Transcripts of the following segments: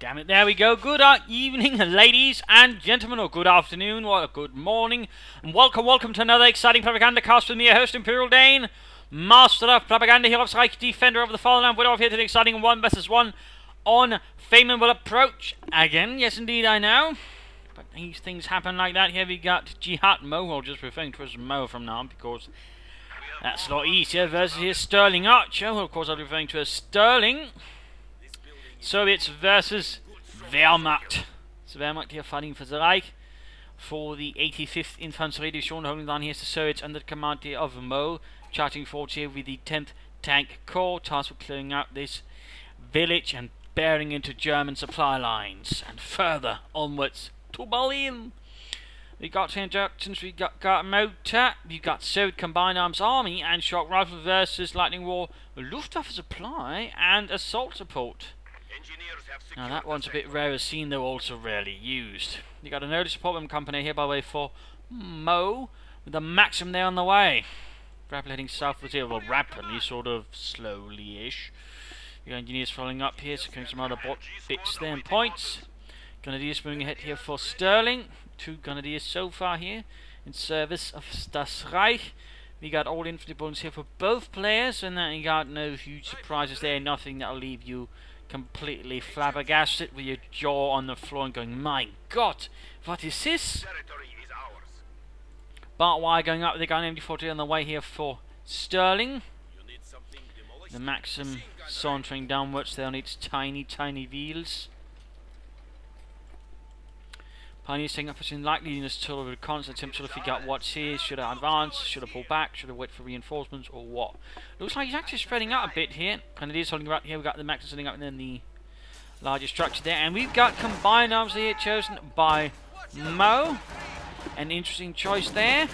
Damn it, there we go. Good evening, ladies and gentlemen, or good afternoon, or good morning, and welcome to another exciting Propagandacast with me, your host, Imperial Dane, Master of Propaganda, Hero of Reich, Defender of the Fatherland. We're off here to the exciting 1 vs 1 on Famine will approach again. Yes, indeed, I know. But these things happen like that. Here we got Jihad Mo, I'll just referring to as Mo from now on, because that's a lot easier, versus here Sterling Archer, who of course I'll be referring to as Sterling. Soviets versus Wehrmacht. So Wehrmacht here fighting for the Reich for the 85th Infantry Division, holding down here the Soviets under the command here of Mo, charging forward here with the 10th Tank Corps, tasked with clearing out this village and bearing into German supply lines and further onwards to Berlin. We got injections, we got motor, we got Soviet Combined Arms Army and Shock Rifle versus Lightning War, Luftwaffe supply and assault support. Now that one's a bit rarer seen, though also rarely used. You got a notice support company here by way for Mo, with the Maxim there on the way. Rapidly heading southwards here, well rapidly, sort of slowly-ish. You got engineers following up here, securing some other bits there and points. Grenadiers moving ahead here for Sterling. 2 Grenadiers so far here in service of Das Reich. We got all infantry bonus here for both players, and then you got no huge surprises there, nothing that'll leave you completely flabbergasted with your jaw on the floor and going, my god, what is this? Barbed wire going up, they got an MD-40 on the way here for Sterling. The Maxim sauntering downwards there on its tiny wheels. Pioneers taking up position likely in this total reconnaissance attempt to figure out what's here. Should I advance? Should I pull back? Should I wait for reinforcements? Or what? Looks like he's actually spreading out a bit here. Grenadiers holding up here. We've got the Maxim setting up and then the larger structure there. And we've got combined arms here chosen by Mo. An interesting choice there.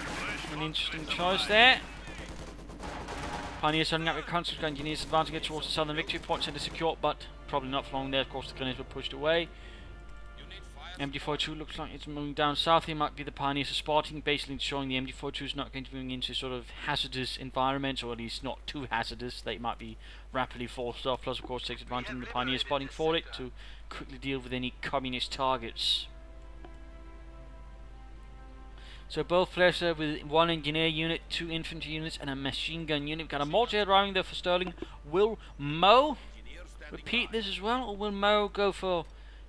Pioneers holding up with constant engineers advancing towards the southern victory point center secure, but probably not for long there. Of course, the grenadiers were pushed away. MD-42 looks like it's moving down south. Here might be the Pioneers spotting, basically showing the MD-42 is not going to be moving into sort of hazardous environments, or at least not too hazardous. They might be rapidly forced off, plus of course takes advantage of the Pioneers spotting for it to quickly deal with any communist targets. So both players there with 1 engineer unit, 2 infantry units and a machine gun unit. We've got a mortar arriving there for Sterling. Will Mo repeat this as well, or will Mo go for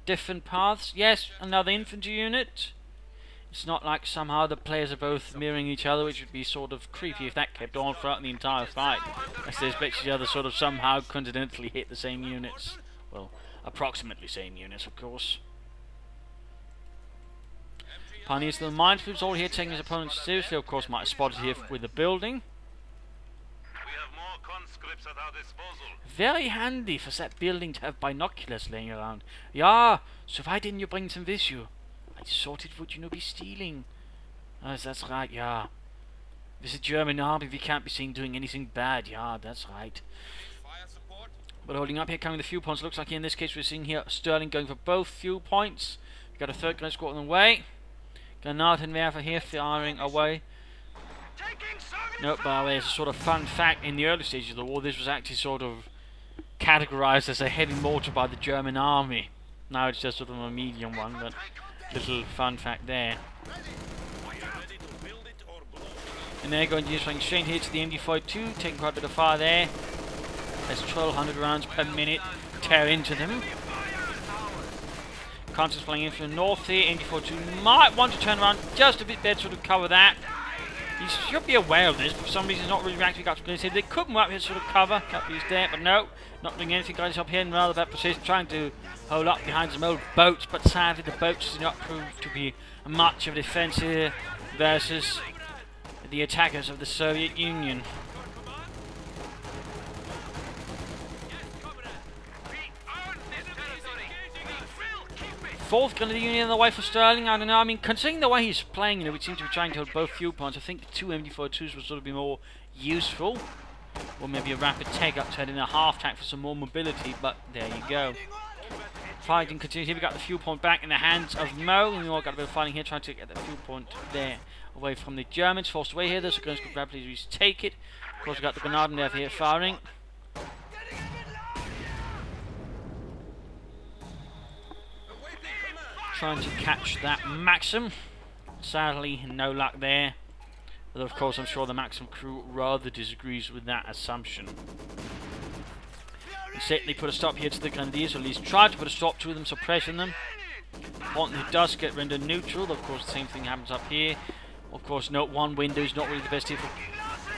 different paths? Yes, another infantry unit. It's not like somehow the players are both mirroring each other, which would be sort of creepy if that kept on throughout the entire fight. As they expect each other sort of somehow coincidentally hit the same units. Well, approximately same units, of course. Pioneers of the minesweepers all here taking his opponents seriously. Of course, might have spotted here with the building. Very handy for that building to have binoculars laying around. Yeah, so why didn't you bring them with you? I thought it would, be stealing. Oh, that's right, yeah. With the German army, we can't be seen doing anything bad. Yeah, that's right. But holding up here, coming the fuel points. Looks like in this case we're seeing here Sterling going for both fuel points. We've got a 3rd grenade squad on the way. Granatenwerfer here firing away. Nope, by the way, it's a sort of fun fact, in the early stages of the war, this was actually sort of categorized as a heavy mortar by the German army. Now it's just sort of a medium one, but little fun fact there. And they're going to use running straight here to the MD-42, taking quite a bit of fire there. There's 1,200 rounds per minute tear into them. Constance flying in from the north here. MD-42 might want to turn around just a bit better to cover that. You should be aware of this, but for some reason he's not really reacting to here. They could move up here to sort of cover, can't use there, but no, not doing anything. Guys up here in rather bad position, trying to hold up behind some old boats, but sadly the boats do not prove to be much of a defense here versus the attackers of the Soviet Union. 4th Grenadier Unit on the way for Sterling. I don't know, I mean, considering the way he's playing, we seem to be trying to hold both fuel points. I think the 2 MD-42s would sort of be more useful. Or maybe a rapid take-up to head in a half-tack for some more mobility, but there you go. Fighting continues here. We got the fuel point back in the hands of Mo, and we've all got a bit of fighting here, trying to get the fuel point there away from the Germans. Forced away here, though, so going to rapidly take it. Of course, we've got the Grenadier here firing. trying to catch that Maxim. Sadly, no luck there. But of course, I'm sure the Maxim crew rather disagrees with that assumption. Instead, they put a stop here to the Grenadiers, or at least try to put a stop to them, suppressing them. Important who does get rendered neutral. Of course, the same thing happens up here. Of course, note one window is not really the best here for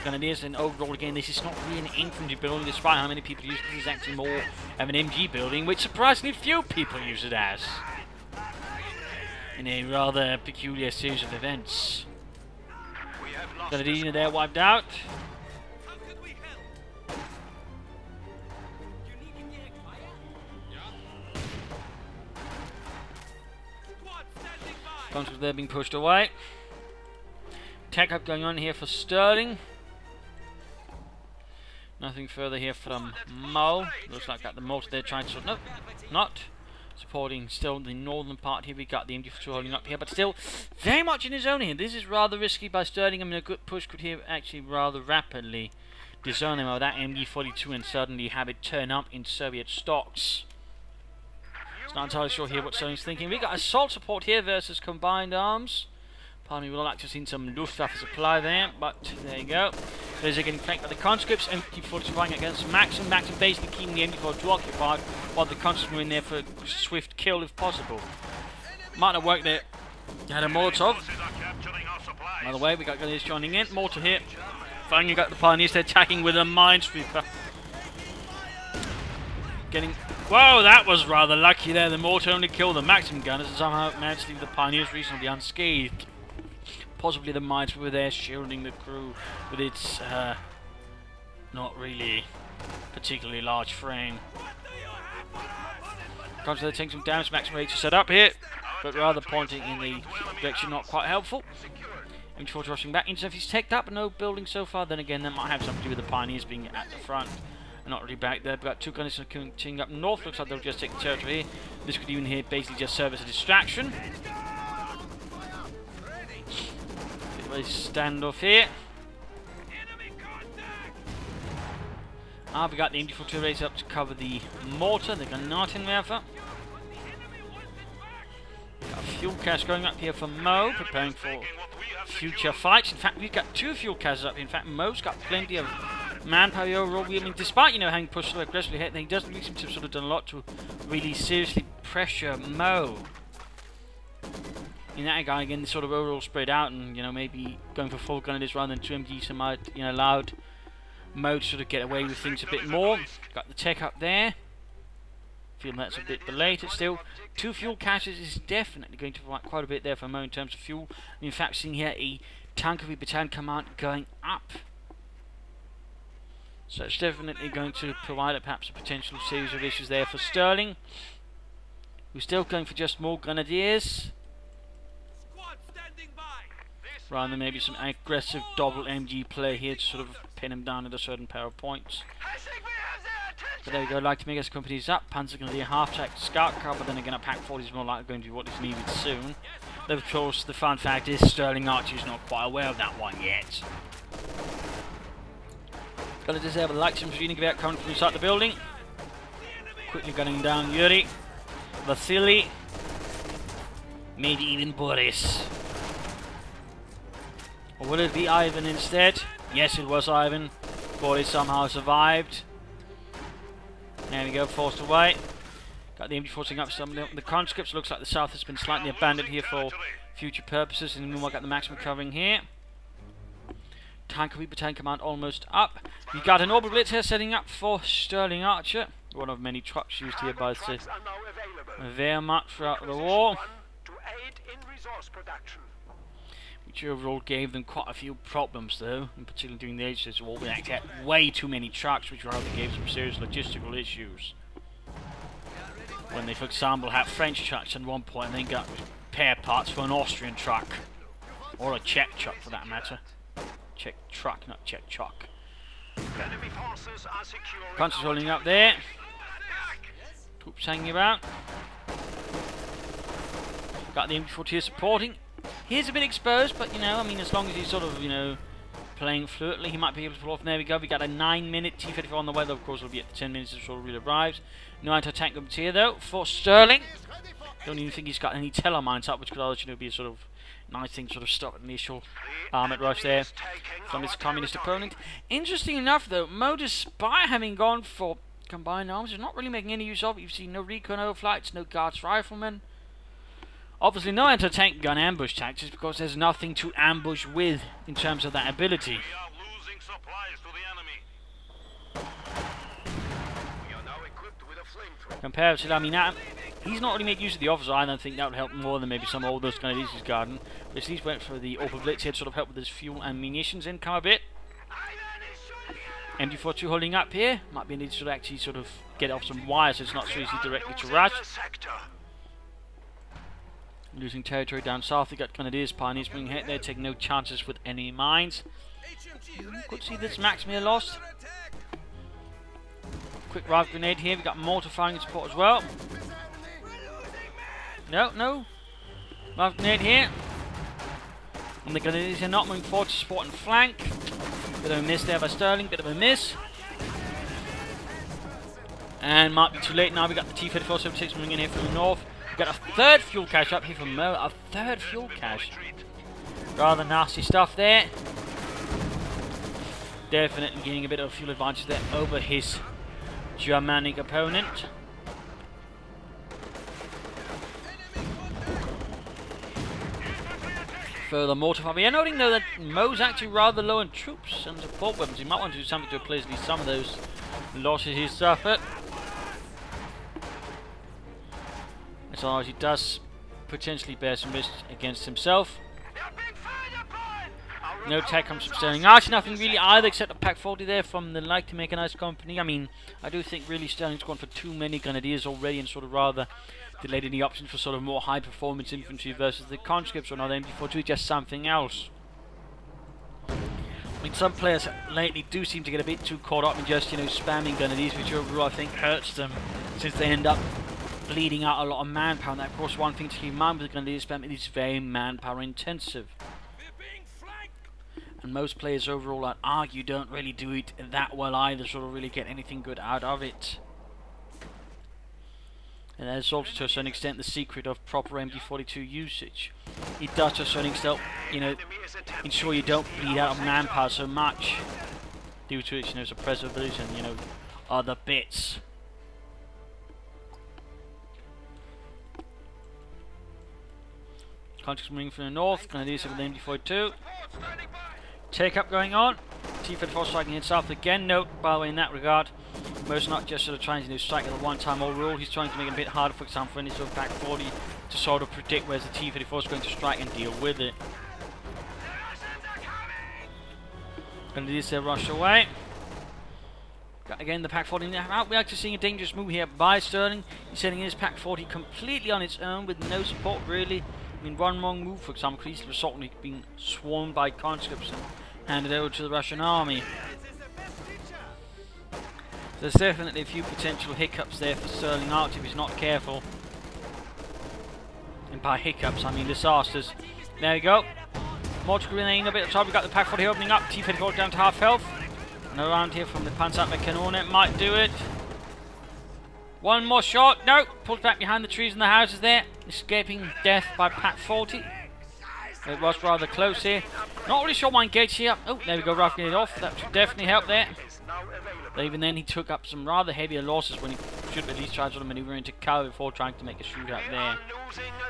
Grenadiers, and overall, again, this is not really an infantry building, despite how many people use it. This is actually more of an MG building, which surprisingly few people use it as, in a rather peculiar series of events. Grenadiers there wiped out. Conscripts there being pushed away. Tech up going on here for Sterling. Nothing further here from Mo. Looks like got the mortar there trying to sort. No, not supporting. Still the northern part here. We got the MG42 holding up here, but still very much in his own here. This is rather risky by Sterling. I mean, a good push could here actually rather rapidly disown him of that MG42 and suddenly have it turn up in Soviet stocks. It's not entirely sure here what Sterling's thinking. We got assault support here versus combined arms. Pardon me, we'd like to have seen some Luftwaffe supply there, but there you go. Those are getting flanked by the conscripts. MG42 fighting against Maxim. Maxim basically keeping the MG42 occupied while the conscripts were in there for a swift kill if possible. Might have worked there. You had a Molotov. By the way, we got Grenadiers joining in. Mortar here. Finally got the Pioneers there attacking with a minesweeper. Getting... Whoa, that was rather lucky there. The mortar only killed the Maxim gunners and somehow managed to leave the Pioneers reasonably unscathed. Possibly the mines were there shielding the crew with its not really particularly large frame. Constantly taking some damage. Maxim ready to set up here, but rather pointing in the direction not quite helpful. MG42 rushing back. Intensifies teched up, but no building so far. Then again, that might have something to do with the Pioneers being at the front. Not really back there. We've got two gunners continuing up north. Looks like they'll just take the territory here. This could even here basically just serve as a distraction. Bit of a standoff here. We got the MG42 raised up to cover the mortar. They're going not in rather. Got a fuel cache going up here for Mo, preparing for future fights. In fact, we've got two fuel caches up here. In fact, Mo's got plenty of manpower overall. I mean, despite, you know, having pushed so aggressively ahead, he doesn't really seem to have sort of done a lot to really seriously pressure Mo. In that guy, again, sort of overall spread out and, you know, maybe going for full Grenadiers rather than 2 MGs, so might, you know, allowed Mo to sort of get away with things a bit more. Got the tech up there. Feel that's a bit belated still. 2 fuel caches is definitely going to provide quite a bit there for Mo in terms of fuel. And in fact, seeing here a tankery battalion command going up. So it's definitely going to provide perhaps a potential series of issues there for Sterling. We're still going for just more Grenadiers, rather than maybe some aggressive double MG play here to sort of pin him down at a certain pair of points. But there we go, like to make us companies up. Panzer Grenadier half-track scout car, but then again a Pack 40 is more likely going to be what is needed soon. Though of course the fun fact is Sterling Archer is not quite aware of that one yet. Got to disable the lights and machine gewehr coming from inside the building. Quickly gunning down Yuri, Vasily, maybe even Boris. Or will it be Ivan instead? Yes, it was Ivan. Boris somehow survived. There we go, forced away. Got the MG forcing up some of the conscripts. Looks like the south has been slightly abandoned here for future purposes. And meanwhile, got the maximum covering here. Tankery battalion command almost up. We got an orbital blitz here setting up for Sterling Archer. One of many trucks used here by the Wehrmacht throughout the war. Which overall gave them quite a few problems though, in particular during the ages of war. We actually had way too many trucks, which rather gave some serious logistical issues. When they, for example, had French trucks at one point and then got repair parts for an Austrian truck. Or a Czech truck for that matter. Czech truck, not Czech truck. Conscripts holding up there. Troops hanging about. Got the MG40 here supporting. He's a bit exposed, but you know, I mean, as long as he's sort of, you know, playing fluently, he might be able to pull off. And there we go. We got a 9-minute T-34 on the way, though. Of course, it'll be at the 10 minutes before it really arrives. No anti-tank guns here, though, for Sterling. Don't even think he's got any teller mines up, which could also, be a sort of nice thing to sort of stop an initial armoured rush there from his communist opponent. Interesting enough, though, Mo, despite having gone for combined arms, is not really making any use of it. You've seen no recon overflights, no guards riflemen. Obviously, no anti-tank gun ambush tactics because there's nothing to ambush with in terms of that ability. Comparatively, I mean, he's not really made use of the officer. I don't think that would help more than maybe some old those Grenadiers he's guarding. But at least went for the Opel Blitz here to sort of help with his fuel and munitions income a bit. MD42 holding up here. Might be needed to actually sort of get off some wires so it's not so easy directly to rush. Losing territory down south. They got Grenadiers, Pioneers being hit there, taking no chances with any mines. Could see this maximally lost. Quick rifle grenade here. We got mortar firing in support as well. No. Rifle grenade here. And the Grenadiers are not moving forward to support and flank. Bit of a miss there by Sterling. Bit of a miss. And might be too late now. We got the T-3476 moving in here from the north. We got a third fuel cache up here from Mo. A third fuel cache. Rather nasty stuff there. Definitely gaining a bit of a fuel advantage there over his Germanic opponent. Further mortar fire. We are noting though that Mo's actually rather low in troops and support weapons. He might want to do something to replace at least some of those losses he's suffered. As long as he does potentially bear some risk against himself. No attack comes from Sterling. Actually nothing really either except a Pack 40 there from the Like to Make a Nice Company. I mean, I do think really Sterling's gone for too many Grenadiers already and sort of rather delayed any options for sort of more high performance infantry versus the conscripts or another MD42, just something else. I mean, some players lately do seem to get a bit too caught up in just, spamming Grenadiers, which overall I think hurts them since they end up bleeding out a lot of manpower. And that, of course, one thing to keep in mind with the Grenadier spam, it is very manpower intensive. And most players overall, I'd argue, don't really do it that well either, sort of really get anything good out of it. And that's also to a certain extent the secret of proper MD42 usage. It does to a certain extent, ensure you don't bleed out of manpower so much due to its, suppressibility and, other bits. Conscripts moving from the north, Grenadiers with the MD42. Take up going on. T-34 striking in south again. Note, by the way, in that regard, Mo's not just sort of trying to strike at a one-time overall. He's trying to make it a bit harder, for example, for any sort of Pack 40 to sort of predict where the T-34 is going to strike and deal with it. Grenadiers there rush away. Got again the Pack 40 now. We're actually seeing a dangerous move here by Sterling. He's sending his Pack 40 completely on its own with no support really. I mean, one wrong move, for example, he's certainly been swarmed by conscripts and handed over to the Russian army. There's definitely a few potential hiccups there for Sterling Archer if he's not careful. And by hiccups, I mean disasters. There we go. Mortar grenade a bit of trouble. We've got the Pack 40 opening up. T-34 down to half health. And around here from the Panzerabwehrkanone might do it. One more shot. No. Pulls back behind the trees and the houses there. Escaping death by Pack 40. It was rather close here. Not really sure why engage here. Oh, there we go. Roughing it off. That should definitely help there. But even then, he took up some rather heavier losses when he should have at least tried to maneuver into cover before trying to make a shootout there.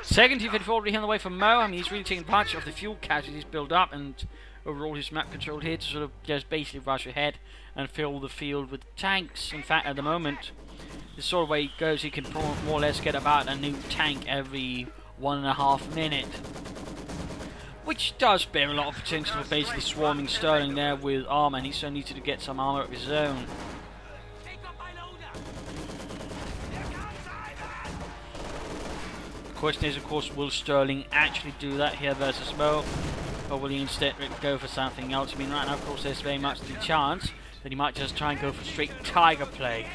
Second T-34 already on the way from Mo. I mean, he's really taking advantage of the fuel casualties built up and overall his map control here to sort of just basically rush ahead and fill the field with tanks. In fact, at the moment, the sort of way he goes, he can more or less get about a new tank every 1.5 minutes. Which does bear a lot of potential for basically swarming Sterling there with armor, and he still needs to get some armor of his own. The question is, of course, will Sterling actually do that here versus Mo, or will he instead go for something else? I mean, right now, of course, there's very much the chance that he might just try and go for straight Tiger play.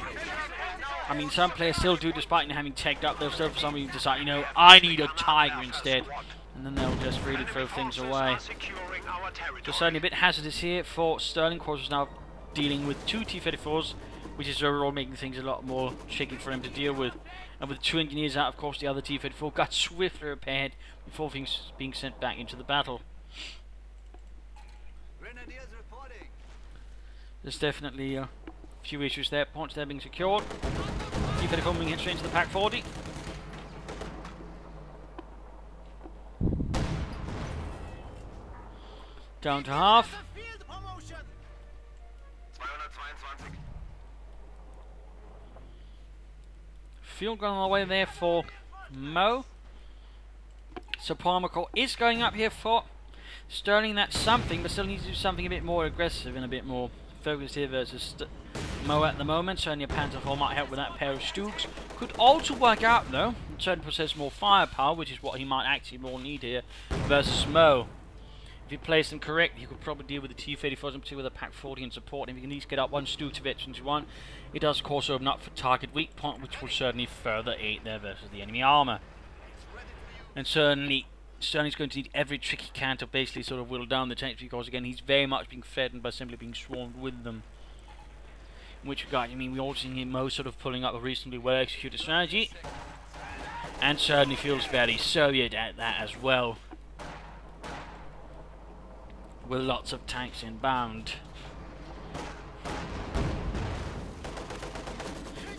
I mean, some players still do, despite having tagged up, they'll still for some reason decide, I need a Tiger instead. And then they'll just really throw things away. So certainly a bit hazardous here for Sterling. Of course, is now dealing with two T-34s, which is overall making things a lot more tricky for him to deal with. And with 2 engineers out, of course, the other T-34 got swiftly repaired before things being sent back into the battle. There's definitely a few issues there. Points there being secured. T-34 moving in straight into the Pack 40. Down to half. Field gun on the way there for Mo. So Primal Core is going up here for Sterling. That's something, but still needs to do something a bit more aggressive and a bit more focused here versus Mo at the moment. Certainly a Panther 4 might help with that pair of Stooks. Could also work out though. Certainly possess more firepower, which is what he might actually more need here versus Mo. If he plays them correctly, he could probably deal with the T-34s and particularly with a Pack 40 and support. And if he can at least get up one Stook to veterans one, it does of course open up for target weak point, which will certainly further aid there versus the enemy armour. And certainly Sterling's going to need every trick he can to basically sort of whittle down the tanks, because again he's very much being threatened by simply being swarmed with them. In which regard, I mean, we also see Mo sort of pulling up a reasonably well executed strategy, and certainly feels very Soviet at that as well, with lots of tanks inbound.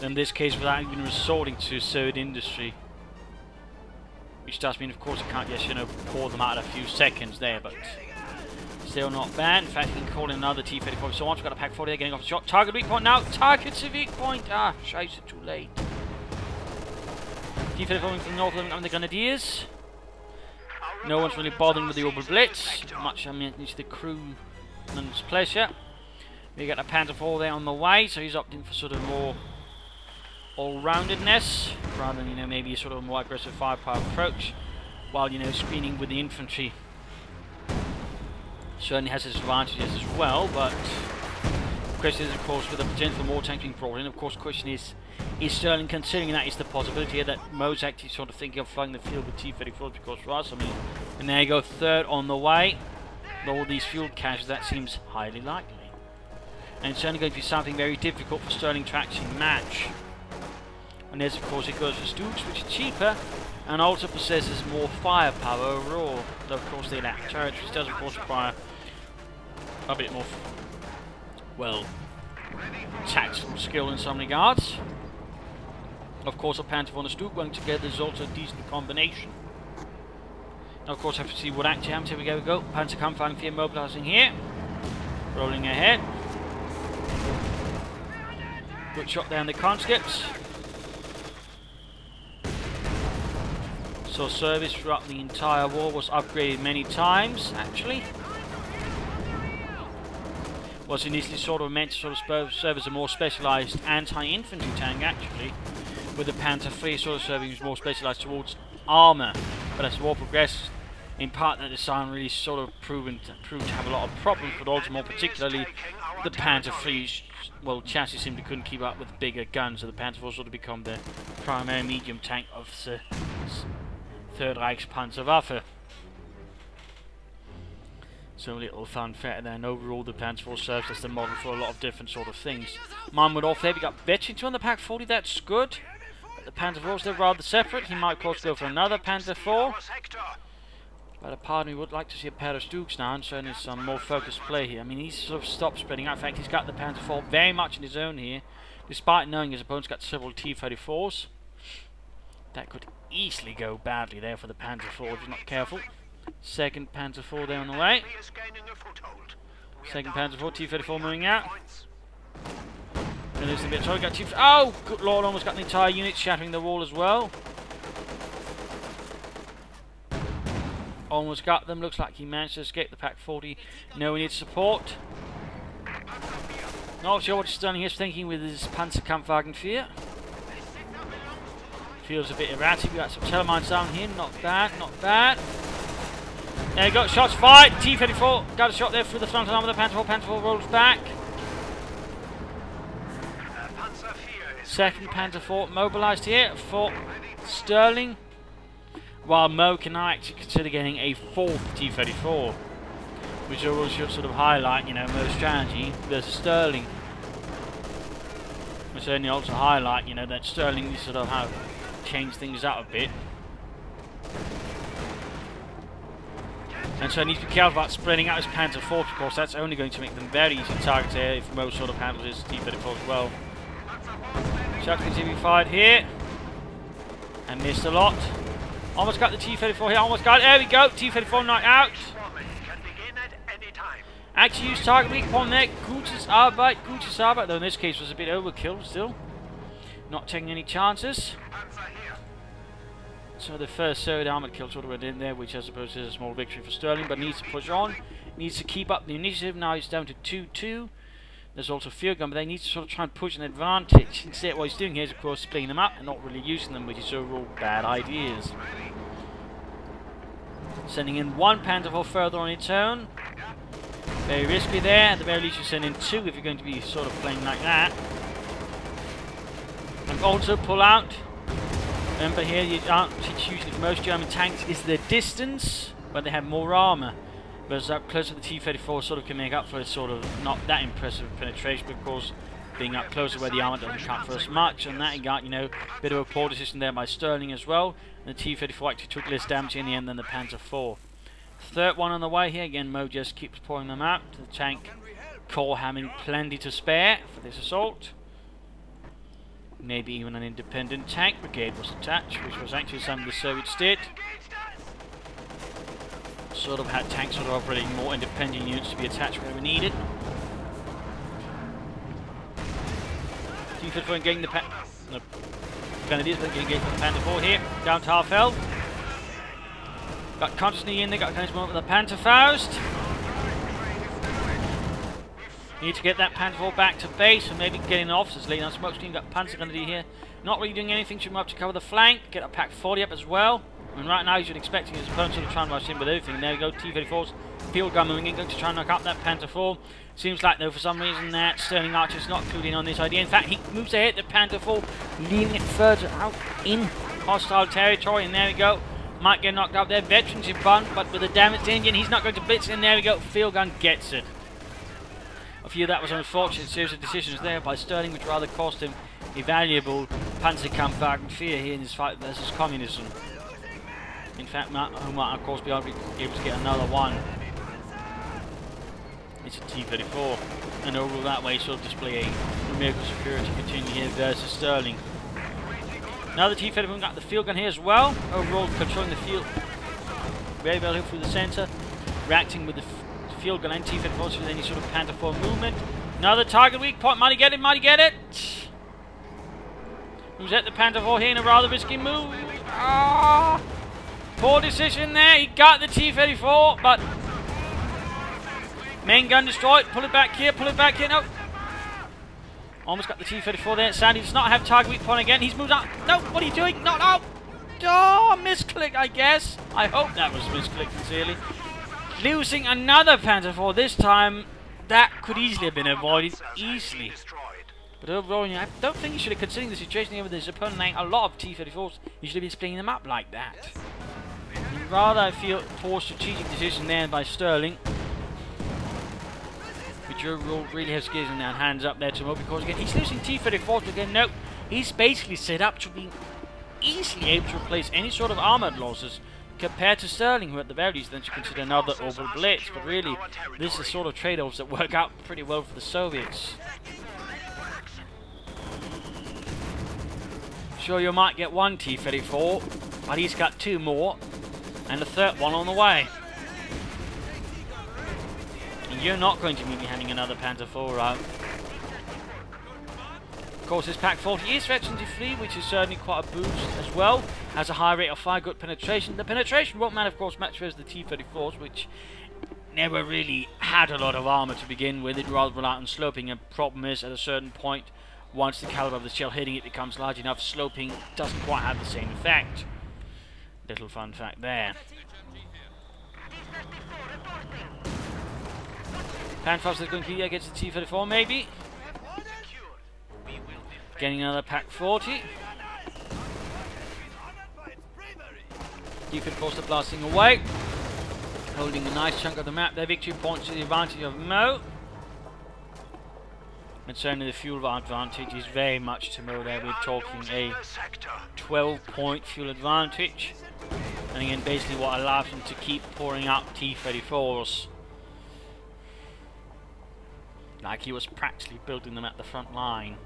In this case, without even resorting to Soviet industry, which does mean, of course, you can't just, you know, pour them out in a few seconds there, but still not bad. In fact, you can call in another T-34. So once we've got a Pack 40 there, getting off the shot. Target weak point now. Target's a weak point. Ah, scheiße, too late. T-34 from the north of them and the Grenadiers. No one's really bothering with the Orbital Blitz. Much, I mean, it's the crewman's pleasure. We got a Panther 4 there on the way, so he's opting for sort of more all-roundedness, rather than, you know, maybe a sort of more aggressive firepower approach, while, you know, screening with the infantry certainly has its advantages as well. But the question is, of course, with the potential more tanks being brought in, of course, the question is Sterling considering that is the possibility here that Mo's actually sort of thinking of flying the field with T-34s, because for us, I mean, and there you go, third on the way, with all these field caches, that seems highly likely. And it's certainly going to be something very difficult for Sterling to actually match. And there's, of course, it goes for Stooks, which is cheaper, and also possesses more firepower overall. Though, of course, they lack turrets, which does, of course, require a bit more, well, tactical skill in some regards. Of course, a Panther and a Stook going together is also a decent combination. Now, of course, I have to see what actually happens. Here we go. Panther Kampfwagen 4 mobilizing here. Rolling ahead. Good shot down the conscripts. So service throughout the entire war was upgraded many times, actually. Was initially sort of meant to sort of serve as a more specialised anti-infantry tank, actually, with the Panther 3 sort of serving as more specialised towards armour. But as the war progressed, in part that design really sort of proved to have a lot of problems, but also more particularly the Panther 3's, well, chassis simply couldn't keep up with bigger guns, so the Panther 4 sort of become the primary medium tank of the Third Reich's Panzerwaffe. So a little fun fact there, and overall the Panther 4 serves as the model for a lot of different sort of things. Mine would off there, we got veterans on the Pack 40, that's good. But the Panther 4 is still rather separate. He might of course go for another Panther 4. But a part of me would like to see a pair of Stooks now, and certainly some more focused play here. I mean, he's sort of stopped spreading out. In fact, he's got the Panther 4 very much in his own here, despite knowing his opponent's got several T-34s. That could easily go badly there for the Panther 4 if he's not careful. Second Panther 4 there on the way. Second Panther 4, T-34 moving out. And there's a bit. Sorry, got T-34. Oh, good lord, almost got the entire unit shattering the wall as well. Almost got them. Looks like he managed to escape the Pack 40. No, we need support. Not sure what Sterling is thinking with his Panzerkampfwagen 4. Feels a bit erratic. We got some telemines down here. Not bad, not bad. There you go. Shots fired. T-34 got a shot there through the front arm of the Panther 4. Panther 4 rolls back. Second Panther 4 mobilised here for Sterling. While Mo can now actually consider getting a fourth T-34, which will sort of highlight, you know, Mo's strategy versus Sterling. Which certainly also highlight, you know, that Sterling is sort of how change things up a bit. And so he needs to be careful about spreading out his Panzer IV, of course. That's only going to make them very easy targets here if most sort of handles his T-34 as well. Shots continue to be fired here. And missed a lot. Almost got the T-34 here, almost got it. There we go, T-34 knocked out. Actually used target weak point there. Gutes Arbeit, though in this case was a bit overkill still. Not taking any chances. So the first third armoured kill sort of went in there, which I suppose is a small victory for Sterling, but needs to push on. Needs to keep up the initiative. Now he's down to 2-2. There's also field gun, but they need to sort of try and push an advantage. Instead what he's doing here is of course splitting them up and not really using them, which is overall bad ideas. Sending in one Panzer IV further on its own. Very risky there. At the very least you send in two if you're going to be sort of playing like that. And also pull out. Remember here, the advantage usually for most German tanks is the distance, but they have more armour. Whereas up close to the T-34 sort of can make up for it, sort of not that impressive penetration, but of course being up closer where the armour doesn't count for as much, and that he got, you know, a bit of a poor decision there by Sterling as well. And the T-34 actually took less damage in the end than the Panzer IV. Third one on the way here, again Mo just keeps pouring them out to the tank core, having plenty to spare for this assault. Maybe even an independent tank brigade was attached, which was actually something the Soviets did. Sort of had tanks sort of operating more independent units to be attached wherever needed. T-34 getting the Grenadiers, but getting the Panzer IV here, down to half health. Got Consciously in there, got Consciously with the Panzer Faust. Need to get that Panzer IV back to base and maybe getting an officer's lead on Smokescreen. Got Panzer Grenadier here, not really doing anything, should move up to cover the flank, get a Pack 40 up as well. And right now you should expect his opponent sort of try and rush in with everything. And there we go, T-34's field gun moving in, going to try and knock up that Panzer IV. Seems like though for some reason that Sterling Archer's not clued in on this idea. In fact, he moves ahead the Panzer IV, leaving it further out in hostile territory. And there we go, might get knocked up there. Veterans in front, but with a damaged engine, he's not going to blitz. And there we go, field gun gets it. A few of that was an unfortunate series of decisions there by Sterling, which rather cost him a valuable Panzerkampf Wagen 4 here in his fight versus communism. In fact, who might of course be able to get another one. It's a T-34, and overall that way sort of display a numerical superiority continue here versus Sterling. Now the T-34 got the field gun here as well. Overall controlling the field very well through the centre, reacting with the field gun and T-34 with any sort of Panzer IV movement. Another target weak point, might he get it, might he get it? Who's at the Panzer IV here in a rather risky move? Ah! Poor decision there, he got the T-34, but main gun destroyed, pull it back here, no. Almost got the T-34 there, sadly does not have target weak point again, he's moved up, no, what are you doing? No, no! Oh, misclick I guess, I hope that was misclick sincerely. Losing another Panzer IV, this time that could easily have been avoided, easily. But overall, I don't think you should have, considering the situation here with his opponent having a lot of T-34s, you should have been splitting them up like that. Rather, I feel poor strategic decision there by Sterling, which overall really has given their hands up there to Mo, because again he's losing T-34s again. No, he's basically set up to be easily able to replace any sort of armoured losses compared to Sterling, who at the very least then should consider another orbital blitz. But really, this is the sort of trade-offs that work out pretty well for the Soviets. Sure, you might get one T-34, but he's got two more. And a third one on the way. And you're not going to be having another Panzer IV out. Of course, this Pack 40 is veteran free, which is certainly quite a boost as well. Has a high rate of fire, good penetration. The penetration won't matter, of course, much as the T-34s, which never really had a lot of armour to begin with. It rather relied on sloping. And problem is, at a certain point, once the caliber of the shell hitting it becomes large enough, sloping doesn't quite have the same effect. Little fun fact there. Panfrost is going to be against the T-34 maybe. Getting another Pack 40. T-34 blasting away. Holding a nice chunk of the map there. Victory points to the advantage of Mo. And certainly the fuel advantage is very much to Mo there. We're talking a 12-point fuel advantage. And again, basically what allows them to keep pouring out T-34s. Like he was practically building them at the front line.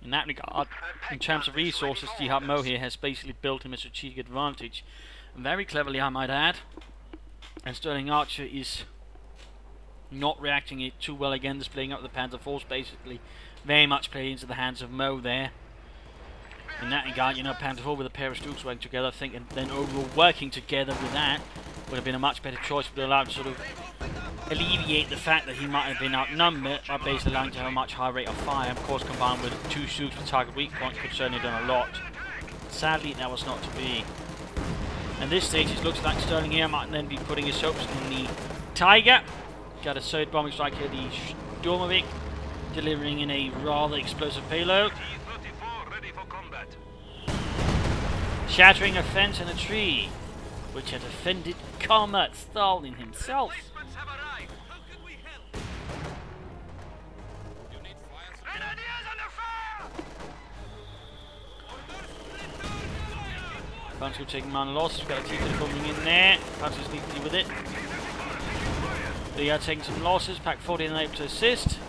In that regard, in terms of resources, Jihad Mo here has basically built him a strategic advantage. And very cleverly, I might add. And Sterling Archer is not reacting it too well again, displaying up the Panzer Force basically. Very much played into the hands of Mo there. In that regard, you know, Panzer 4 with a pair of Stooks working together, I think, and then overall working together with that would have been a much better choice, would have allowed to sort of alleviate the fact that he might have been outnumbered by basically allowing to have a much higher rate of fire. Of course, combined with 2 Stooks with target weak point, could certainly have done a lot. Sadly, that was not to be. At this stage, it looks like Sterling here might then be putting his hopes in the Tiger. Got a third bombing strike here, the Stormovik, delivering in a rather explosive payload. Shattering a fence and a tree, which had offended Comrade Stalin himself. Panzer taking minor losses, we've got a T-34 coming in there. Panzer's need to deal with it. They are taking some losses, Pack 40 and able to assist.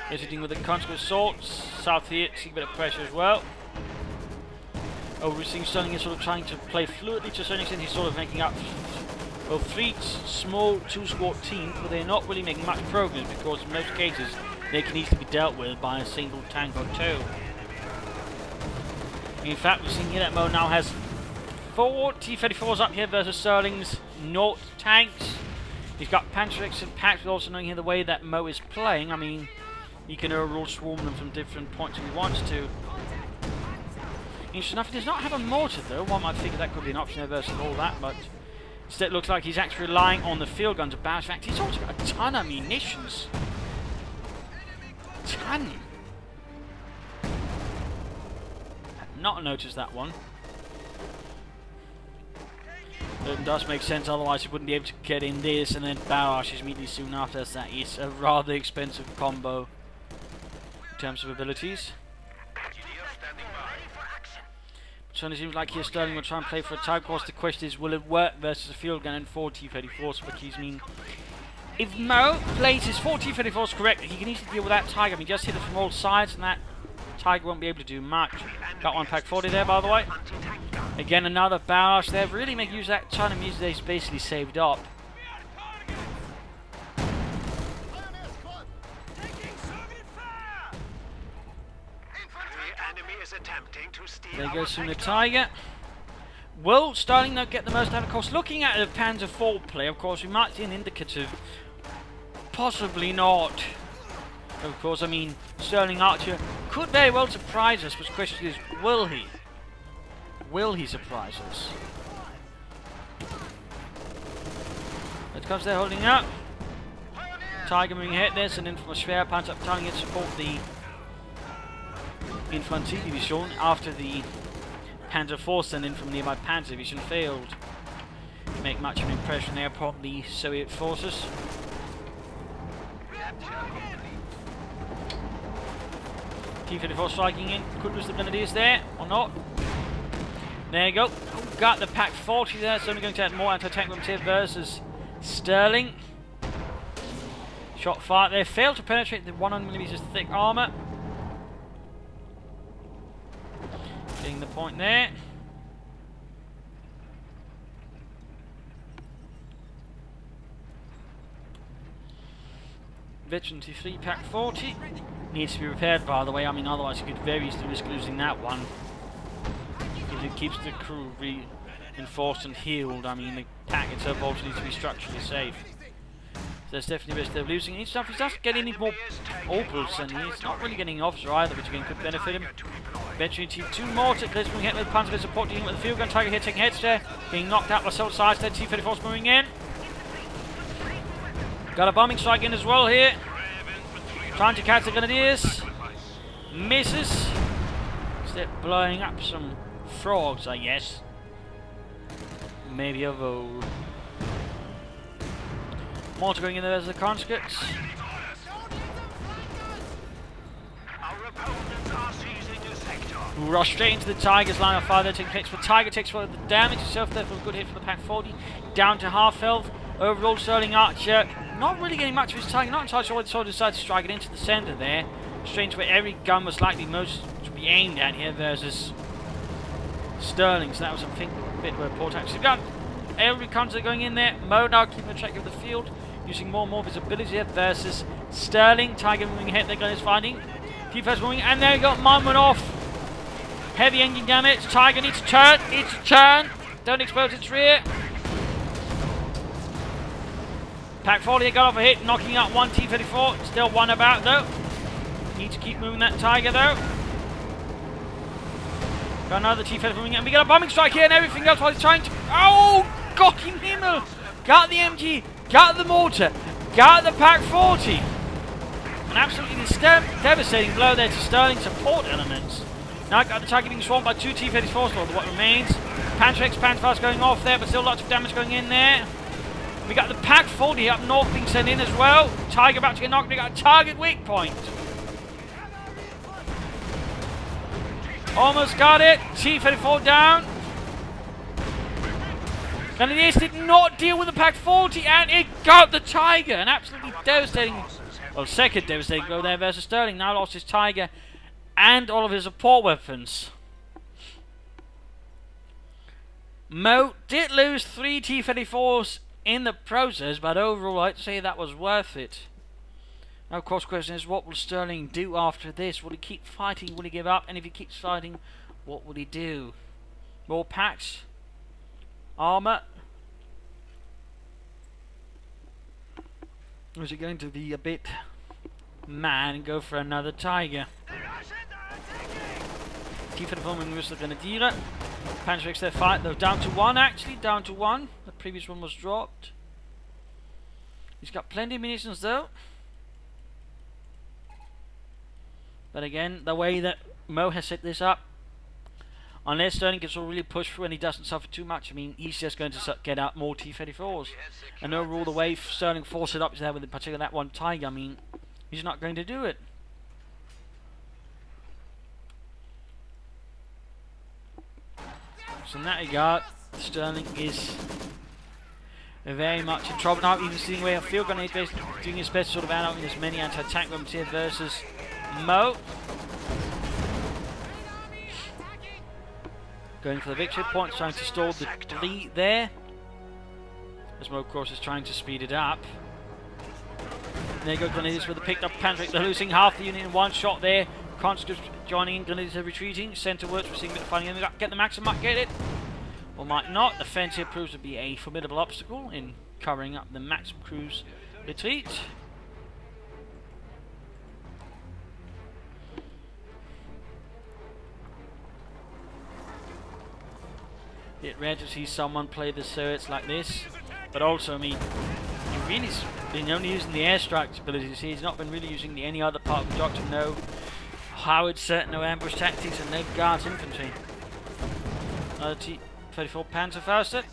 Hitting with the constant assaults. South here, seeing a bit of pressure as well. Oh, we're seeing Sterling is sort of trying to play fluidly to a certain extent. He's sort of making up, well, 3 small 2-squad teams, but they're not really making much progress because in most cases they can easily be dealt with by a single tank or 2. In fact, we're seeing here that Mo now has 4 T-34s up here versus Sterling's 0 tanks. He's got Panzer and packs, but also knowing here the way that Mo is playing. I mean, he can overall swarm them from different points if he wants to. Interesting enough, he does not have a mortar though. One might figure that could be an option there versus all that, but instead it looks like he's actually relying on the field gun to bounce. In fact, he's also got a ton of munitions. Ton. Had not noticed that one. It does make sense, otherwise he wouldn't be able to get in this and then barrage immediately soon after, as that is a rather expensive combo in terms of abilities. So it seems like here Sterling will try and play for a time. Of course, the question is, will it work versus a field gun and 4 T-34s? Because, I mean, if Mo plays his 4 T-34s correctly, he can easily deal with that Tiger. I mean, just hit it from all sides, and that Tiger won't be able to do much. Got one Pack 40 there, by the way. Again, another barrage there. Really make use of that ton of music that he's basically saved up. There goes from the Tiger. Will Sterling now get the most out? Of course, looking at the Panzer IV play, of course, we might see an indicative. Possibly not. Of course, I mean, Sterling Archer could very well surprise us, but the question is, will he? Will he surprise us? It comes there holding up. Tiger moving ahead there, and then from a Schwer Panzer telling it to support the Infanterie Division after the Panzer IV sent in from nearby Panzer Division failed to make much of an impression there upon the Soviet forces. T-34 striking in. Could lose the Grenadiers there, or not. There you go. Got the Pack 40 there. It's only going to add more anti-tank weapons here versus Sterling. Shot fired there. Failed to penetrate the 100mm thick armour. Getting the point there. Veteran T3 Pack 40 needs to be repaired, by the way. I mean, otherwise you could very easily risk losing that one. If it keeps the crew reinforced and healed, I mean, the pack itself also needs to be structurally safe. So there's definitely risk of losing. He's not getting any more opals, and he's not really getting an officer either, which again could benefit him. Veteran T2 mortar, moving hit with Panzer support, dealing with the field gun. Tiger here taking heads there, being knocked out by several sides there. T-34's moving in. Got a bombing strike in as well here. Trying to catch the Grenadiers. Misses. Instead blowing up some frogs, I guess. Maybe of old. Mortar going in there as the conscripts. Who rush straight into the Tiger's line of fire. They're taking place, but Tiger takes for the damage itself there for a good hit from the Pack 40. Down to half health. Overall, Sterling Archer not really getting much of his target. Not entirely sure why the soldier decided to strike it into the centre there. Straight into where every gun was likely most to be aimed at here versus Sterling. So that was, I think, a bit of a poor tactic. So we've got every counter going in there. Mo now keeping a track of the field, using more and more visibility here versus Sterling. Tiger moving ahead. Their gun is fighting. T-First moving, and there we go. Mine went off. Heavy engine damage. Tiger needs to turn. Needs to turn. Don't expose its rear. Pack 40 got off a hit, knocking out one T-34. Still one about though. Need to keep moving that Tiger though. Got another T-34 moving, and we got a bombing strike here and everything else while he's trying to. Oh, Gott im Himmel! Got the MG, got the mortar, got the Pack 40. An absolutely devastating blow there to Sterling's support elements. Now got the Tiger being swarmed by two T-34s for what remains. Pantrax, Panfast going off there, but still lots of damage going in there. We got the Pack 40 up north being sent in as well. Tiger about to get knocked. We got a target weak point. Almost got it. T-34 down. And this did not deal with the Pack 40, and it got the Tiger. An absolutely devastating, well, second devastating blow there versus Sterling. Now lost his Tiger and all of his support weapons. Mo did lose 3 T-34s in the process, but overall I'd say that was worth it. Now of course the question is, what will Sterling do after this? Will he keep fighting? Will he give up? And if he keeps fighting, what will he do? More packs? Armour? Or is he going to be a bit mad and go for another Tiger? T-34 moving with the Grenadier. Panzer their fight, though down to 1 actually, down to 1. The previous one was dropped. He's got plenty of munitions though. But again, the way that Mo has set this up, unless Sterling gets really pushed through and he doesn't suffer too much, I mean, he's just going to get out more T-34s. And overall, the way Sterling forced it up there with in particular that one Tiger, I mean, he's not going to do it. So in that regard, Sterling is very much in trouble now. Even seeing where Field Gun is basically doing his best to sort of add up in as many anti-tank weapons here versus Mo. Going for the victory point, trying to stall the delete there. As Mo, of course, is trying to speed it up. And there you go, Grenadiers with the picked up Pantrick. They're losing half the unit in one shot there. Conscripts joining in, Grenadiers are retreating. Centrewards, we're seeing a bit of fighting in. Get the Maxim, might get it. Or might not. The fence here proves to be a formidable obstacle in covering up the Maxim crew's retreat. Bit rare to see someone play the turrets like this. But also, I mean, he really's been only using the airstrike abilities here. He's not been really using any other part of the doctrine. No Howard set, no ambush tactics, and no guards infantry. Another T-34 Panzerfaust.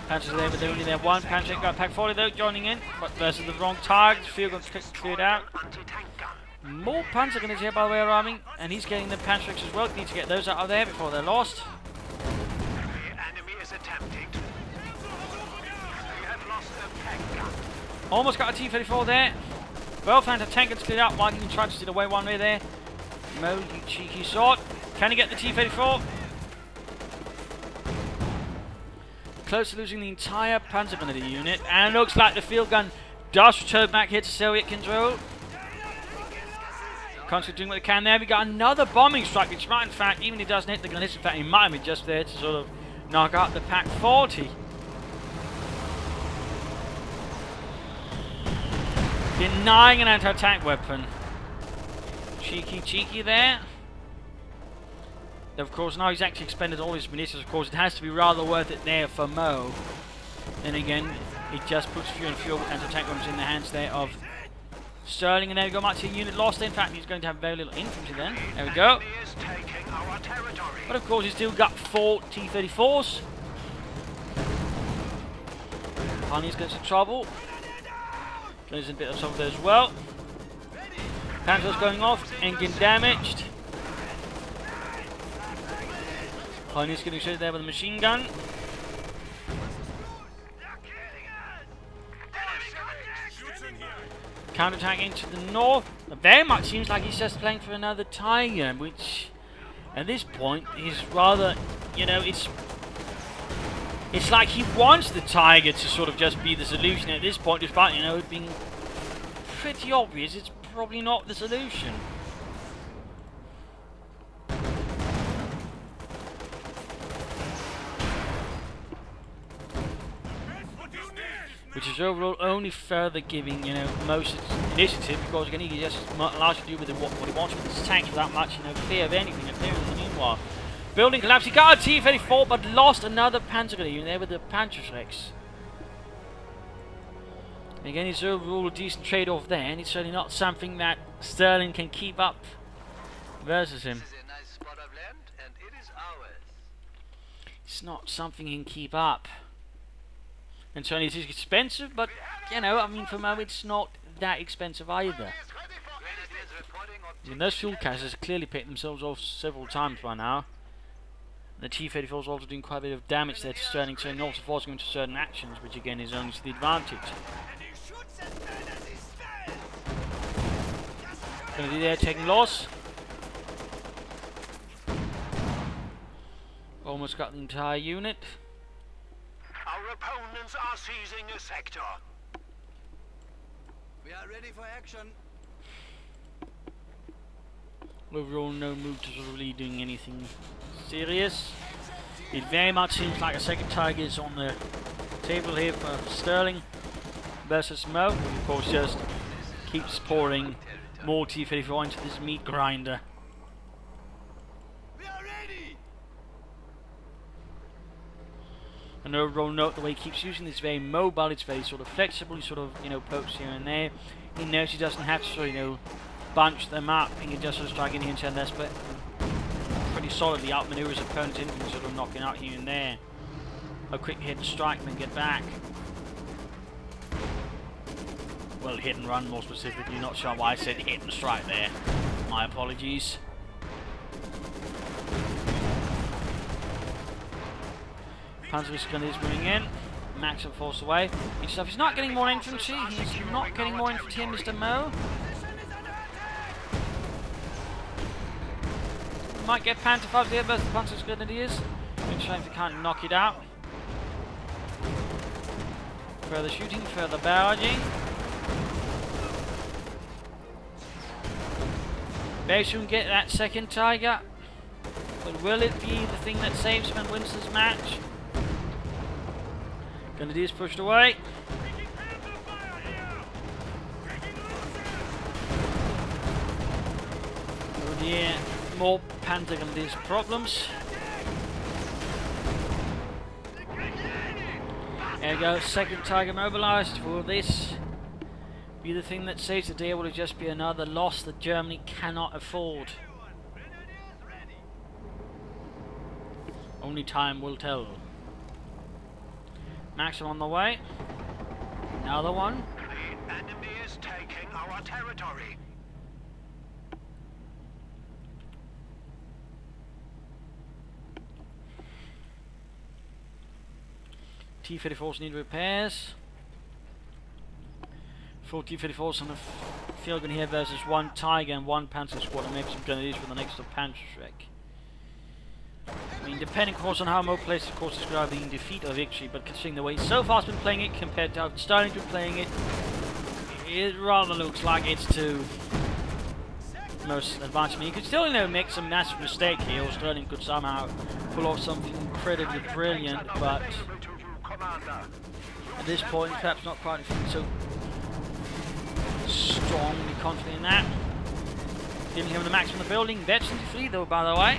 Panzer's there, but they're only there one. Panzer got Pack 40 though, joining in, but versus the wrong target. Field Gun's cleared out. More Panzer Gunners here, by the way, arriving, and he's getting the Panzerx as well. Need to get those out of there before they're lost. Almost got a T-34 there. Well, found a tank that's cleared out. Viking tried to steal away one way there. Mo, you cheeky sort. Can he get the T-34? Close to losing the entire Panzer Grenadier unit. And it looks like the field gun does return back here to Soviet control. Conscript doing what they can there. We got another bombing strike, which might, in fact, even if he doesn't hit the Grenadiers, in fact, he might have been just there to sort of knock out the Pack 40. Denying an anti-tank weapon. Cheeky there. Of course, now he's actually expended all his munitions. Of course, it has to be rather worth it there for Mo. Then again, it just puts fewer and fewer anti-tank weapons in the hands there of Sterling. And there we go, might see a unit lost. In fact, he's going to have very little infantry then. There we go. But of course, he's still got 4 T-34s. Pioneers gets in trouble. Goes in a bit of trouble there as well. Panzer's going off, engine damaged. Pioneers getting shot there with a machine gun. Counterattacking to the north. It very much seems like he's just playing for another Tiger, which at this point is rather, you know, it's like he wants the Tiger to sort of just be the solution at this point, despite, you know, it being pretty obvious it's probably not the solution. Which is overall only further giving, you know, most initiative, because again he just allows you to do with what he wants with his tanks without much, you know, fear of anything appearing. Meanwhile, building collapse. He got a T-34, but lost another Panzer Grenadier there with the Panzerschrecks. Again, it's overall a decent trade-off there, and it's certainly not something that Sterling can keep up versus him. It's not something he can keep up. And certainly it is expensive, but, you know, I mean, for Mo, it's not that expensive either. I mean, those fuel caches clearly picked themselves off several times by now. The T-34 is also doing quite a bit of damage there to Sterling, so also forcing him to certain actions, which again is only to the advantage. Gonna be there taking loss. Almost got the entire unit. Our opponents are seizing a sector. We are ready for action. Overall, no move to sort of really doing anything serious. It very much seems like a second Tiger is on the table here for Sterling versus Mo, who of course just keeps pouring more T-34 into this meat grinder. We are ready. And overall, note the way he keeps using this, very mobile, it's very sort of flexible, he sort of, you know, pokes here and there. He knows he doesn't have to sort of, you know, bunch them up, and he just sort of striking here and there, but pretty solidly outmaneuver his opponent's infantry, sort of knocking out here and there. A quick hit and strike and then get back. Well, hit and run more specifically, not sure why I said hit and strike there. My apologies. Panzer gun is moving in. Max and force away. He's not getting more infantry. He's not getting more infantry in Mr. Mo. Might get Panther 5 here, both the Panzer's Grenadiers. Make sure if you can't knock it out. Further shooting, further barraging. Very soon get that second Tiger. But will it be the thing that saves him and wins this match? Grenadiers pushed away. Oh dear, more Panther Grenadiers problems. There we go, second Tiger mobilized. Will this be the thing that saves the day, or will it just be another loss that Germany cannot afford? Only time will tell. Maxim on the way. Another one. The enemy is taking our territory. T-34s need repairs. 4 T-34s on the field gun here versus 1 Tiger and 1 Panzer squad, and maybe some Grenadiers for the next Panzerschreck. I mean, depending of course on how Mo plays, of course, it's going to be defeat or victory, but considering the way so far has been playing it compared to how Sterling's been playing it, it rather looks like it's to most advantage. I mean, you could still, you know, make some massive mistake here, or Sterling could somehow pull off something incredibly brilliant, but at this point, perhaps not quite so strongly confident in that. Giving him the max from the building. Veteran to flee though, by the way.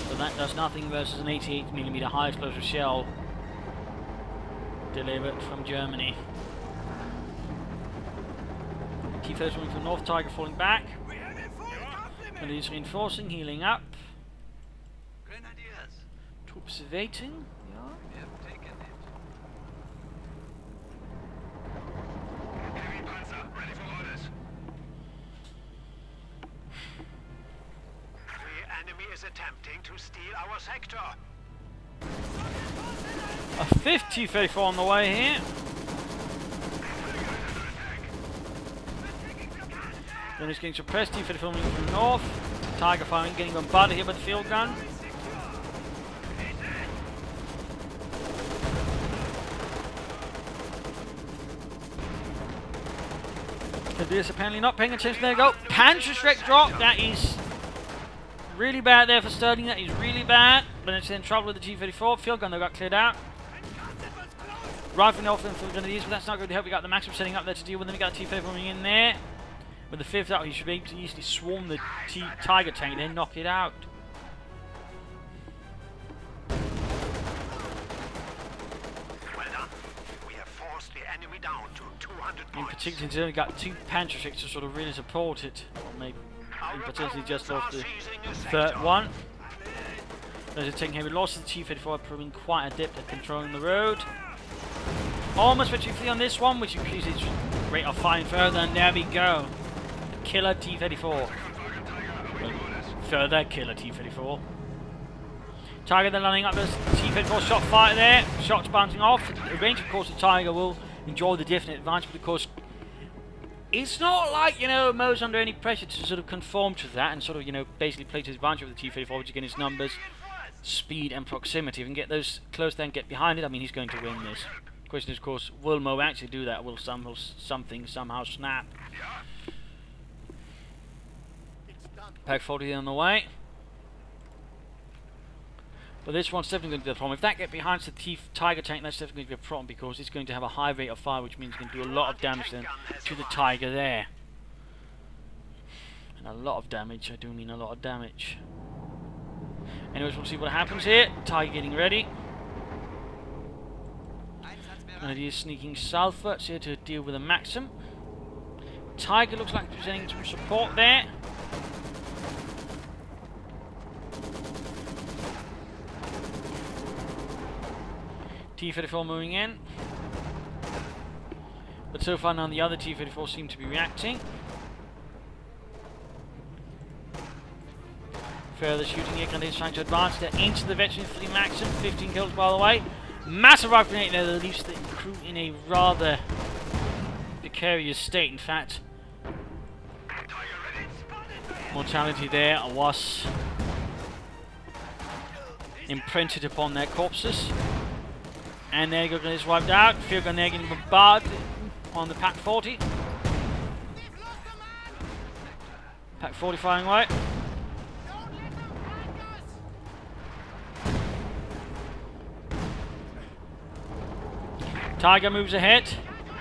So that does nothing versus an 88mm high explosive shell delivered from Germany. T-30 coming from North, Tiger falling back. And he's reinforcing, healing up. Grenadiers. Troops evading. is attempting to steal our sector. A fifth T-34 on the way here. Then he's getting suppressed. T-34 moving from the north. Tiger firing, getting bombarded here by the field gun. This apparently not paying attention. There you go. Panzerschreck drop. That is really bad there for Sterling. That is really bad. But it's in trouble with the T-34. Field gun though got cleared out. Rifling off and field gun of these, but that's not going to help. We got the Maxim setting up there to deal with them. We got the T-34 coming in there. With the fifth out, he should be able to easily swarm the Tiger tank and then knock it out. Well done. We have forced the enemy down to 200 In points. particular, he's only got two Panzerschrecks to sort of really support it. Or maybe in potentially just lost the third one. There's a taking heavy losses. The T-34 proving quite adept at controlling the road. Almost victory on this one, which increases its rate of firing further, and there we go. The killer T-34. Further killer T-34. Tiger then lining up this T-34 shot fire there. Shots bouncing off. The range, of course, the Tiger will enjoy the definite advantage, but of course, it's not like, you know, Mo's under any pressure to sort of conform to that and sort of, you know, basically play to his advantage with the T-34, which again is numbers, speed, and proximity. If he can get those close, then get behind it, I mean, he's going to win this. The question is, of course, will Mo actually do that? Will something somehow snap? Pack 40 on the way. But this one's definitely going to be a problem. If that gets behind the Tiger tank, that's definitely going to be a problem because it's going to have a high rate of fire, which means it's going to do a lot of damage then to the Tiger there. And a lot of damage, I do mean a lot of damage. Anyways, we'll see what happens here. Tiger getting ready. And he is sneaking southwards here to deal with a Maxim. Tiger looks like presenting some support there. T-34 moving in. But so far none of the other T-34 seem to be reacting. Further shooting here, Canadians trying to advance. They're into the veteran for the Maxim. 15 kills by the way. Massive rifle grenade there that leaves the crew in a rather precarious state. In fact, mortality there was imprinted upon their corpses. And there you go, grenades wiped out. Field gun there getting bombarded on the Pack 40. Pack 40 firing away. Tiger moves ahead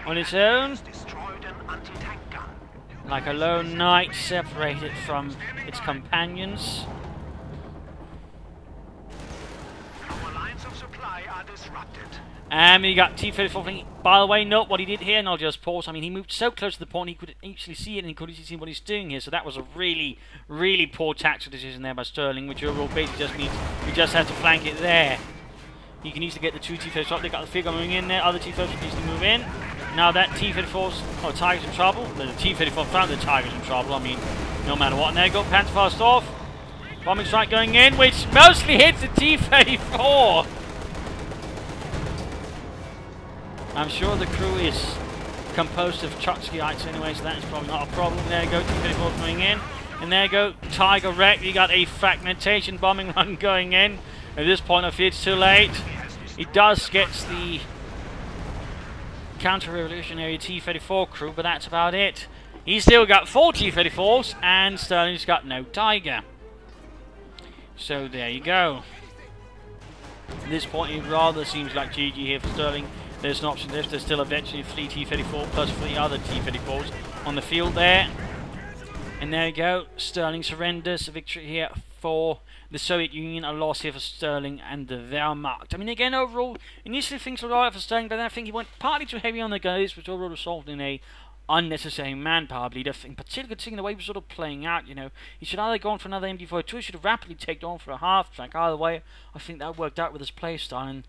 on its own, like a lone knight separated from its companions. Our lines of supply are disrupted. And we got T-34. By the way, note what he did here, and I'll just pause. I mean, he moved so close to the point he could actually see it, and he could see what he's doing here. So that was a really, really poor tactical decision there by Sterling, which overall basically just means you just have to flank it there. You can easily get the two T-34 shot. They got the figure moving in there. Other T-34 can easily move in. Now that T-34's, oh, Tiger's in trouble. The T-34 found the Tiger's in trouble. I mean, no matter what. And there you go, Panther fast off. Bombing strike going in, which mostly hits the T-34. I'm sure the crew is composed of Trotskyites anyway, so that is probably not a problem. There you go, T-34 coming in. And there you go, Tiger wreck. You got a fragmentation bombing run going in. At this point, I fear it's too late. He does get the counter-revolutionary T-34 crew, but that's about it. He's still got 4 T-34s, and Sterling's got no Tiger. So there you go. At this point, it rather seems like GG here for Sterling. There's an option if there's still eventually 3 T-34 plus 3 other T-34s on the field there. And there you go, Sterling surrenders. A victory here for the Soviet Union, a loss here for Sterling and the Wehrmacht. I mean, again, overall, initially things were alright for Sterling, but then I think he went partly too heavy on the guys, which overall resulted in a unnecessary manpower bleed. In particular, considering the way he was sort of playing out, you know, he should either go on for another MD-42, he should have rapidly taken on for a half track. Either way, I think that worked out with his playstyle. And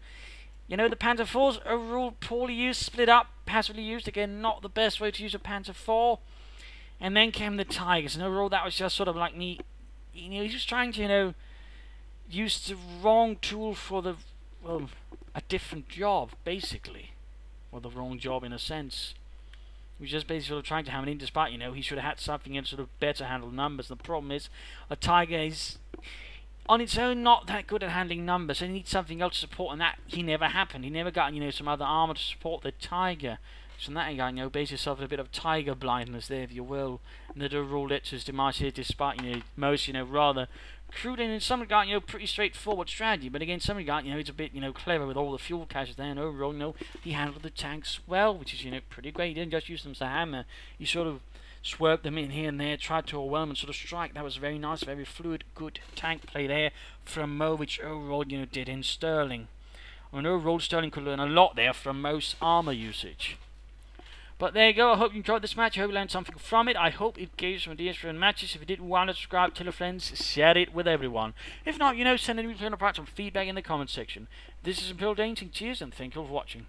you know, the Panzer IVs overall poorly used, split up, passively used. Again, not the best way to use a Panzer IV. And then came the Tigers, and overall that was just sort of like me. You know, he was trying to, you know, used the wrong tool for the, well, a different job, basically. Or the wrong job in a sense. He was just basically sort of trying to hammer in, despite, you know, he should have had something in sort of better handle numbers. The problem is, a Tiger is, on its own, not that good at handling numbers. So he needs something else to support, and that he never happened. He never got, you know, some other armor to support the Tiger. So in that regard, you know, base yourself a bit of Tiger blindness there, if you will. And the overall led to his demise here, despite, you know, most, you know, rather crude and in some regard, you know, pretty straightforward strategy. But again, some regard, you know, it's a bit, you know, clever with all the fuel caches there. And overall, you know, he handled the tanks well, which is, you know, pretty great. He didn't just use them as a hammer. He sort of swerved them in here and there, tried to overwhelm and sort of strike. That was very nice, very fluid, good tank play there from Mo, which overall, you know, did in Sterling. I mean, overall, Sterling could learn a lot there from Mo's armor usage. But there you go. I hope you enjoyed this match. I hope you learned something from it. I hope it gave you some ideas for the matches. If you did want to subscribe, tell your friends, share it with everyone. If not, you know, send any return of some feedback in the comment section. This is Imperial Dane. Cheers and thank you for watching.